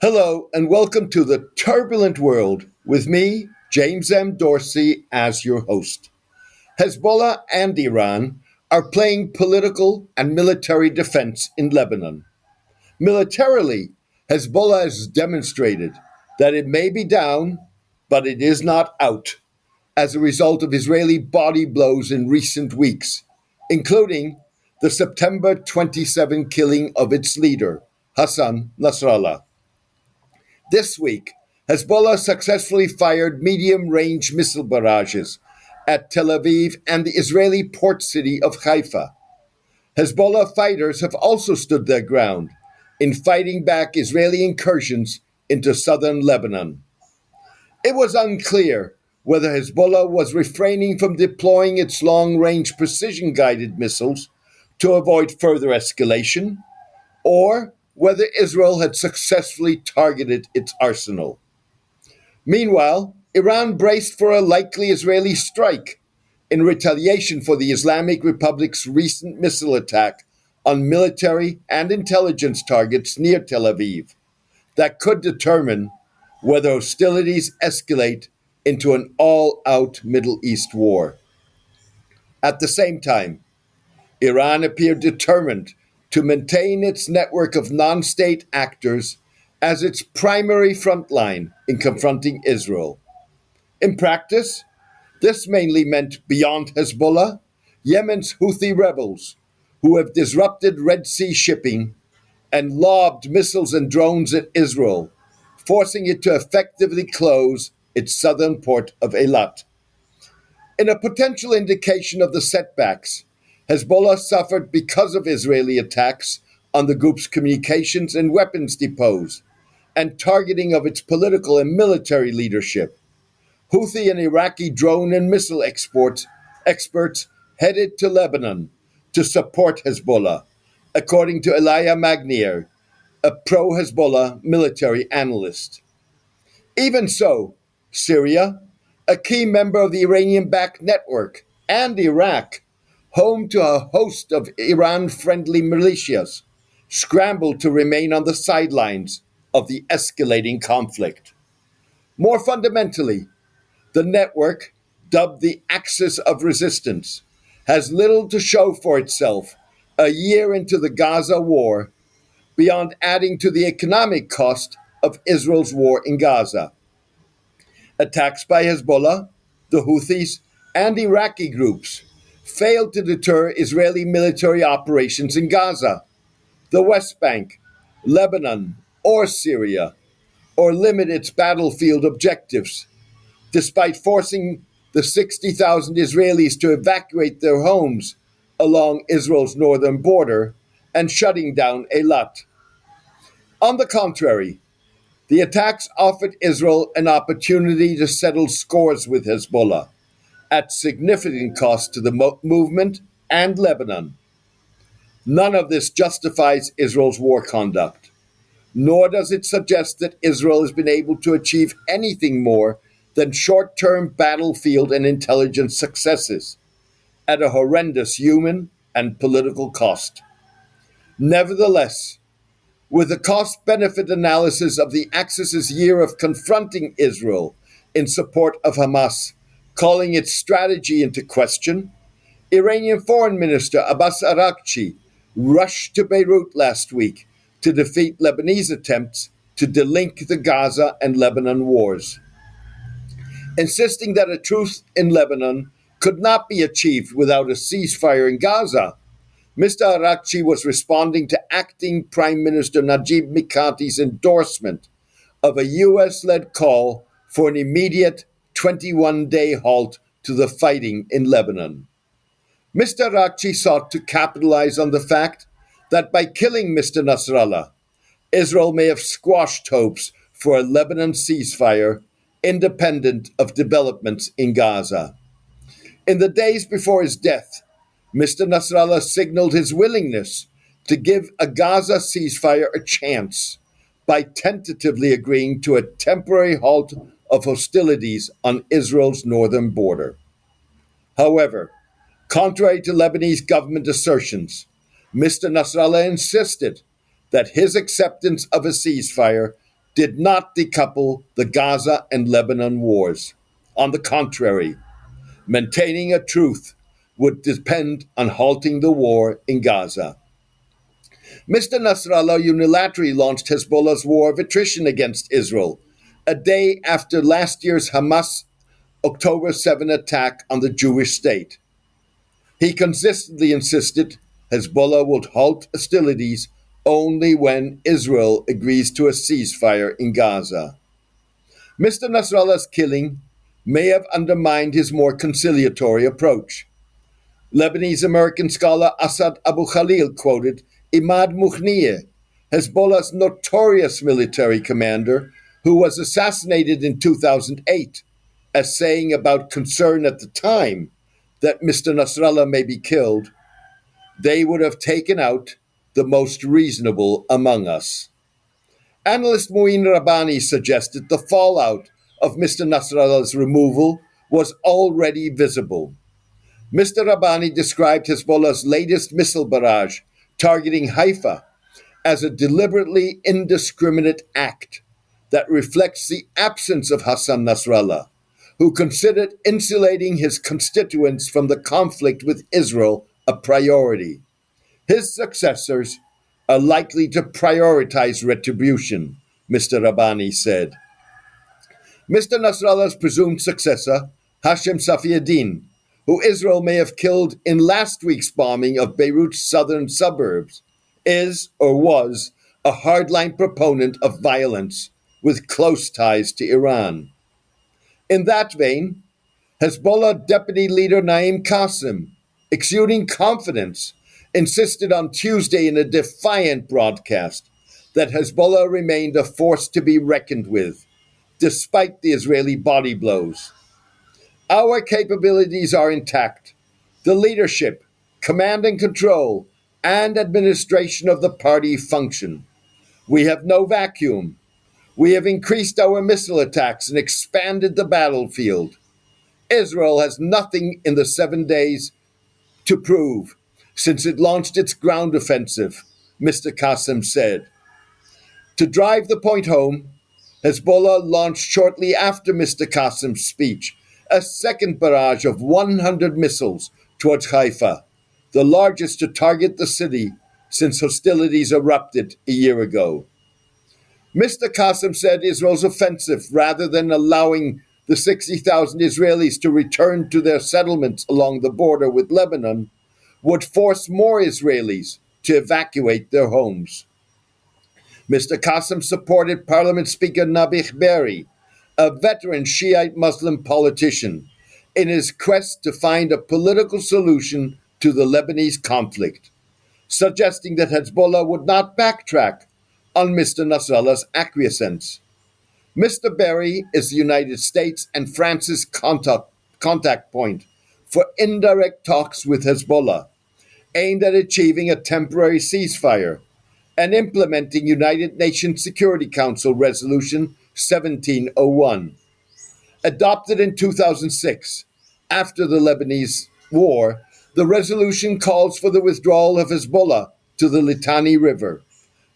Hello and welcome to the turbulent world with me, James M. Dorsey, as your host. Hezbollah and Iran are playing political and military defense in Lebanon. Militarily, Hezbollah has demonstrated that it may be down, but it is not out as a result of Israeli body blows in recent weeks, including the September 27 killing of its leader, Hassan Nasrallah. This week, Hezbollah successfully fired medium range missile barrages at Tel Aviv and the Israeli port city of Haifa. Hezbollah fighters have also stood their ground in fighting back Israeli incursions into southern Lebanon. It was unclear whether Hezbollah was refraining from deploying its long range precision guided missiles to avoid further escalation, or whether Israel had successfully targeted its arsenal. Meanwhile, Iran braced for a likely Israeli strike in retaliation for the Islamic Republic's recent missile attack on military and intelligence targets near Tel Aviv that could determine whether hostilities escalate into an all out Middle East war. At the same time, Iran appeared determined to maintain its network of non state actors as its primary front line in confronting Israel. In practice, this mainly meant beyond Hezbollah, Yemen's Houthi rebels, who have disrupted Red Sea shipping and lobbed missiles and drones at Israel, forcing it to effectively close its southern port of Eilat. In a potential indication of the setbacks Hezbollah suffered because of Israeli attacks on the group's communications and weapons depots and targeting of its political and military leadership, Houthi and Iraqi drone and missile experts headed to Lebanon to support Hezbollah, according to Elia Magnier, a pro-Hezbollah military analyst. Even so, Syria, a key member of the Iranian-backed network, and Iraq, home to a host of Iran-friendly militias, scrambled to remain on the sidelines of the escalating conflict. More fundamentally, the network, dubbed the Axis of Resistance, has little to show for itself a year into the Gaza war beyond adding to the economic cost of Israel's war in Gaza. Attacks by Hezbollah, the Houthis, and Iraqi groups failed to deter Israeli military operations in Gaza, the West Bank, Lebanon, or Syria, or limit its battlefield objectives, despite forcing the 60,000 Israelis to evacuate their homes along Israel's northern border and shutting down Eilat. On the contrary, the attacks offered Israel an opportunity to settle scores with Hezbollah at significant cost to the movement and Lebanon. None of this justifies Israel's war conduct, nor does it suggest that Israel has been able to achieve anything more than short-term battlefield and intelligence successes at a horrendous human and political cost. Nevertheless, with the cost-benefit analysis of the Axis's year of confronting Israel in support of Hamas calling its strategy into question, Iranian Foreign Minister Abbas Araghchi rushed to Beirut last week to defeat Lebanese attempts to delink the Gaza and Lebanon wars. Insisting that a truce in Lebanon could not be achieved without a ceasefire in Gaza, Mr. Araghchi was responding to acting Prime Minister Najib Mikati's endorsement of a US-led call for an immediate 21-day halt to the fighting in Lebanon. Mr. Araghchi sought to capitalize on the fact that by killing Mr. Nasrallah, Israel may have squashed hopes for a Lebanon ceasefire independent of developments in Gaza. In the days before his death, Mr. Nasrallah signaled his willingness to give a Gaza ceasefire a chance by tentatively agreeing to a temporary halt of hostilities on Israel's northern border. However, contrary to Lebanese government assertions, Mr. Nasrallah insisted that his acceptance of a ceasefire did not decouple the Gaza and Lebanon wars. On the contrary, maintaining a truce would depend on halting the war in Gaza. Mr. Nasrallah unilaterally launched Hezbollah's war of attrition against Israel, a day after last year's Hamas October 7 attack on the Jewish state. He consistently insisted Hezbollah would halt hostilities only when Israel agrees to a ceasefire in Gaza. Mr. Nasrallah's killing may have undermined his more conciliatory approach. Lebanese-American scholar Asad Abu Khalil quoted Imad Mughniyeh, Hezbollah's notorious military commander, who was assassinated in 2008, as saying about concern at the time that Mr. Nasrallah may be killed, "They would have taken out the most reasonable among us." Analyst Mouin Rabbani suggested the fallout of Mr. Nasrallah's removal was already visible. Mr. Rabbani described Hezbollah's latest missile barrage targeting Haifa as a deliberately indiscriminate act that reflects the absence of Hassan Nasrallah, who considered insulating his constituents from the conflict with Israel a priority. His successors are likely to prioritize retribution, Mr. Rabbani said. Mr. Nasrallah's presumed successor, Hashem Safieddin, who Israel may have killed in last week's bombing of Beirut's southern suburbs, is or was a hardline proponent of violence with close ties to Iran. In that vein, Hezbollah Deputy Leader Naim Qassem, exuding confidence, insisted on Tuesday in a defiant broadcast that Hezbollah remained a force to be reckoned with, despite the Israeli body blows. Our capabilities are intact. The leadership, command and control, and administration of the party function. We have no vacuum. We have increased our missile attacks and expanded the battlefield. Israel has nothing in the 7 days to prove since it launched its ground offensive, Mr. Qassem said. To drive the point home, Hezbollah launched shortly after Mr. Qassem's speech a second barrage of 100 missiles towards Haifa, the largest to target the city since hostilities erupted a year ago. Mr. Qassem said Israel's offensive, rather than allowing the 60,000 Israelis to return to their settlements along the border with Lebanon, would force more Israelis to evacuate their homes. Mr. Qassem supported Parliament Speaker Nabih Berri, a veteran Shiite Muslim politician, in his quest to find a political solution to the Lebanese conflict, suggesting that Hezbollah would not backtrack on Mr. Nasrallah's acquiescence. Mr. Berri is the United States and France's contact point for indirect talks with Hezbollah, aimed at achieving a temporary ceasefire and implementing United Nations Security Council Resolution 1701. Adopted in 2006, after the Lebanese war, the resolution calls for the withdrawal of Hezbollah to the Litani River,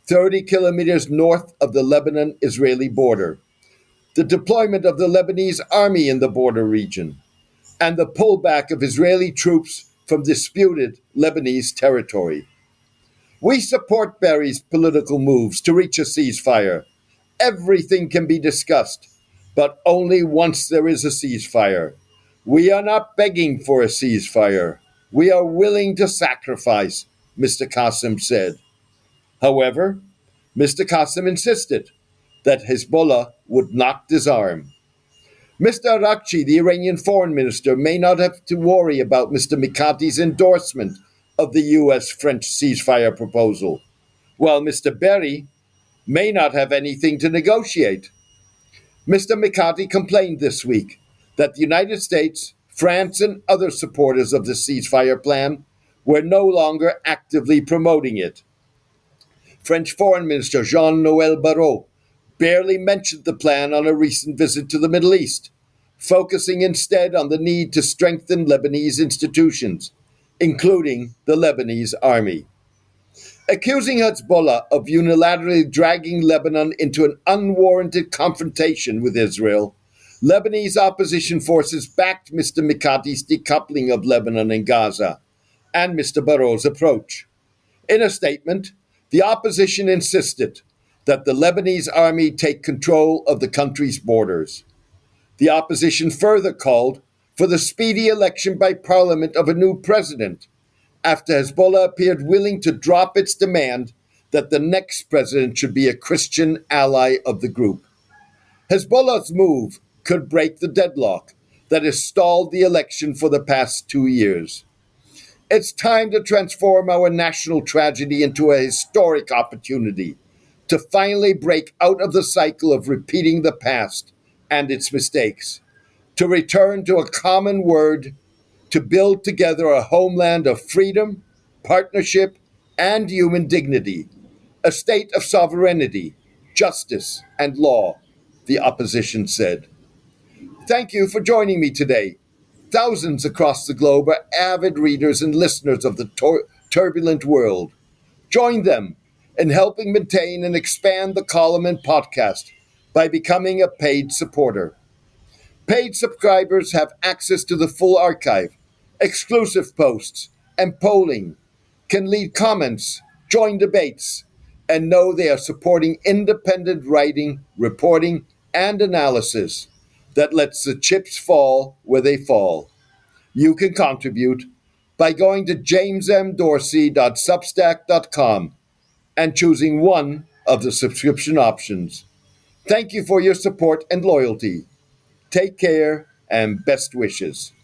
30 kilometers north of the Lebanon-Israeli border, the deployment of the Lebanese army in the border region, and the pullback of Israeli troops from disputed Lebanese territory. We support Berri's political moves to reach a ceasefire. Everything can be discussed, but only once there is a ceasefire. We are not begging for a ceasefire. We are willing to sacrifice, Mr. Qassem said. However, Mr. Qassem insisted that Hezbollah would not disarm. Mr. Arakchi, the Iranian foreign minister, may not have to worry about Mr. Mikati's endorsement of the U.S.-French ceasefire proposal, while Mr. Berri may not have anything to negotiate. Mr. Mikati complained this week that the United States, France, and other supporters of the ceasefire plan were no longer actively promoting it. French Foreign Minister Jean-Noël Barrot barely mentioned the plan on a recent visit to the Middle East, focusing instead on the need to strengthen Lebanese institutions, including the Lebanese army. Accusing Hezbollah of unilaterally dragging Lebanon into an unwarranted confrontation with Israel, Lebanese opposition forces backed Mr. Mikati's decoupling of Lebanon and Gaza and Mr. Barrot's approach. In a statement, the opposition insisted that the Lebanese army take control of the country's borders. The opposition further called for the speedy election by parliament of a new president, after Hezbollah appeared willing to drop its demand that the next president should be a Christian ally of the group. Hezbollah's move could break the deadlock that has stalled the election for the past 2 years. It's time to transform our national tragedy into a historic opportunity to finally break out of the cycle of repeating the past and its mistakes, to return to a common word, to build together a homeland of freedom, partnership, and human dignity, a state of sovereignty, justice, and law, the opposition said. Thank you for joining me today. Thousands across the globe are avid readers and listeners of the turbulent world. Join them in helping maintain and expand the column and podcast by becoming a paid supporter. Paid subscribers have access to the full archive, exclusive posts, and polling, can lead comments, join debates, and know they are supporting independent writing, reporting, and analysis that lets the chips fall where they fall. You can contribute by going to jamesmdorsey.substack.com and choosing one of the subscription options. Thank you for your support and loyalty. Take care and best wishes.